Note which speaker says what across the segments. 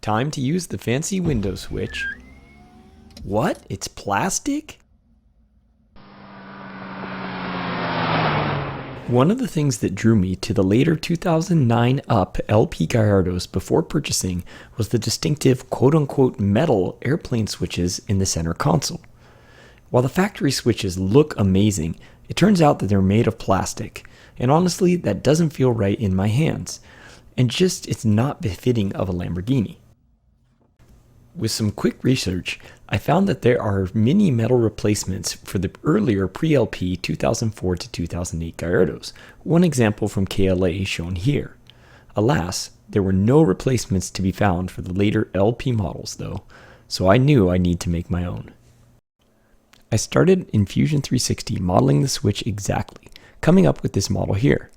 Speaker 1: Time to use the fancy window switch. What? It's plastic? One of the things that drew me to the later 2009 up LP Gallardos before purchasing was the distinctive quote-unquote metal airplane switches in the center console. While the factory switches look amazing, it turns out that they're made of plastic, and honestly that doesn't feel right in my hands, and just it's not befitting of a Lamborghini. With some quick research, I found that there are mini metal replacements for the earlier pre-LP 2004 to 2008 Gallardos, one example from KLA shown here. Alas, there were no replacements to be found for the later LP models though, so I knew I need to make my own. I started in Fusion 360 modeling the switch exactly, coming up with this model here.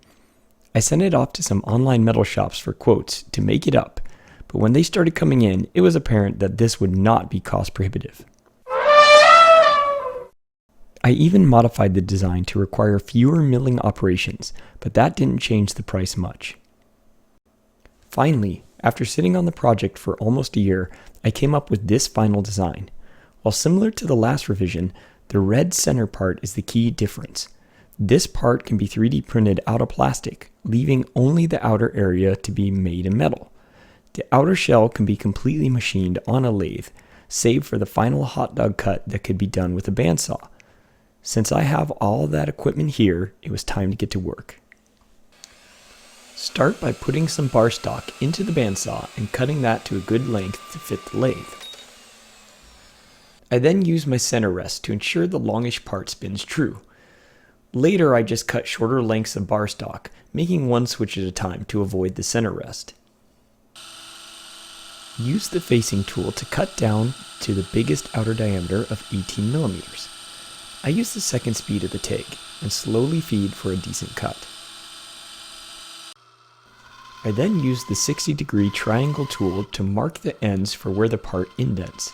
Speaker 1: I sent it off to some online metal shops for quotes to make it up, but when they started coming in, it was apparent that this would not be cost prohibitive. I even modified the design to require fewer milling operations, but that didn't change the price much. Finally, after sitting on the project for almost a year, I came up with this final design. While similar to the last revision, the red center part is the key difference. This part can be 3D printed out of plastic, leaving only the outer area to be made in metal. The outer shell can be completely machined on a lathe, save for the final hot dog cut that could be done with a bandsaw. Since I have all that equipment here, it was time to get to work. Start by putting some bar stock into the bandsaw and cutting that to a good length to fit the lathe. I then use my center rest to ensure the longish part spins true. Later I just cut shorter lengths of bar stock, making one switch at a time to avoid the center rest. Use the facing tool to cut down to the biggest outer diameter of 18 millimeters. I use the second speed of the Taig and slowly feed for a decent cut. I then use the 60-degree triangle tool to mark the ends for where the part indents.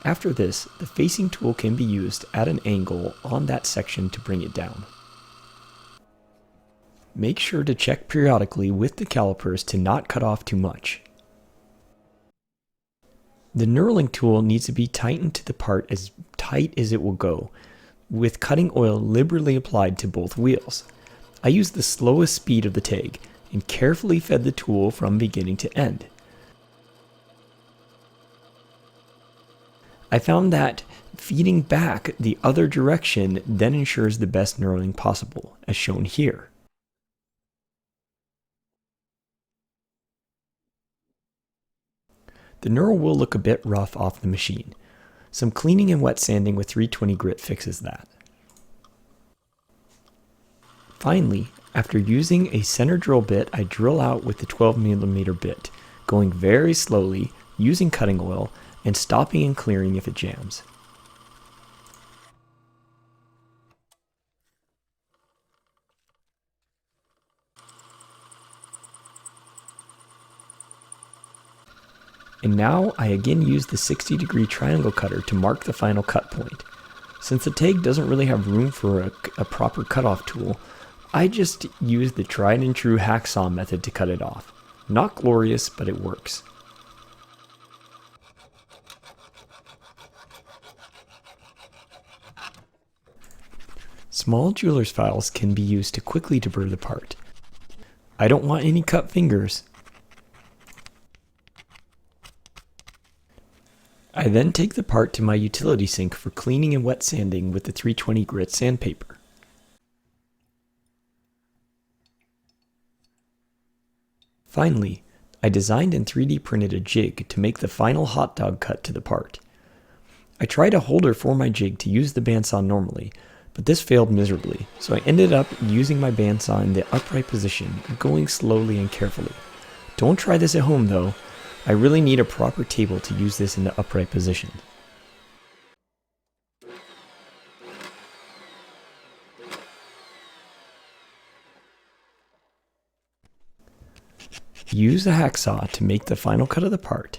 Speaker 1: After this, the facing tool can be used at an angle on that section to bring it down. Make sure to check periodically with the calipers to not cut off too much. The knurling tool needs to be tightened to the part as tight as it will go, with cutting oil liberally applied to both wheels. I used the slowest speed of the Taig and carefully fed the tool from beginning to end. I found that feeding back the other direction then ensures the best knurling possible, as shown here. The knurl will look a bit rough off the machine. Some cleaning and wet sanding with 320 grit fixes that. Finally, after using a center drill bit, I drill out with the 12mm bit, going very slowly, using cutting oil, and stopping and clearing if it jams. And now I again use the 60-degree triangle cutter to mark the final cut point. Since the Taig doesn't really have room for a proper cutoff tool, I just use the tried and true hacksaw method to cut it off. Not glorious, but it works. Small jeweler's files can be used to quickly deburr the part. I don't want any cut fingers. I then take the part to my utility sink for cleaning and wet sanding with the 320 grit sandpaper. Finally, I designed and 3D printed a jig to make the final hot dog cut to the part. I tried a holder for my jig to use the bandsaw normally, but this failed miserably, so I ended up using my bandsaw in the upright position, going slowly and carefully. Don't try this at home though. I really need a proper table to use this in the upright position. Use a hacksaw to make the final cut of the part,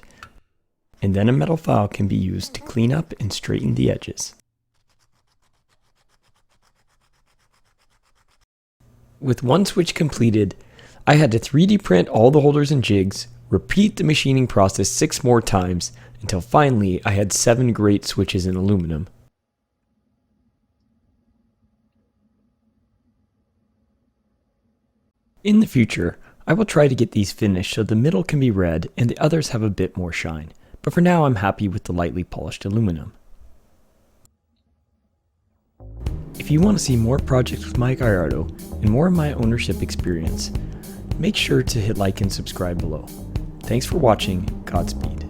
Speaker 1: and then a metal file can be used to clean up and straighten the edges. With one switch completed, I had to 3D print all the holders and jigs, Repeat the machining process 6 more times until finally I had 7 great switches in aluminum. In the future, I will try to get these finished so the middle can be red and the others have a bit more shine, but for now I'm happy with the lightly polished aluminum. If you want to see more projects with my Gallardo and more of my ownership experience, make sure to hit like and subscribe below. Thanks for watching. Godspeed.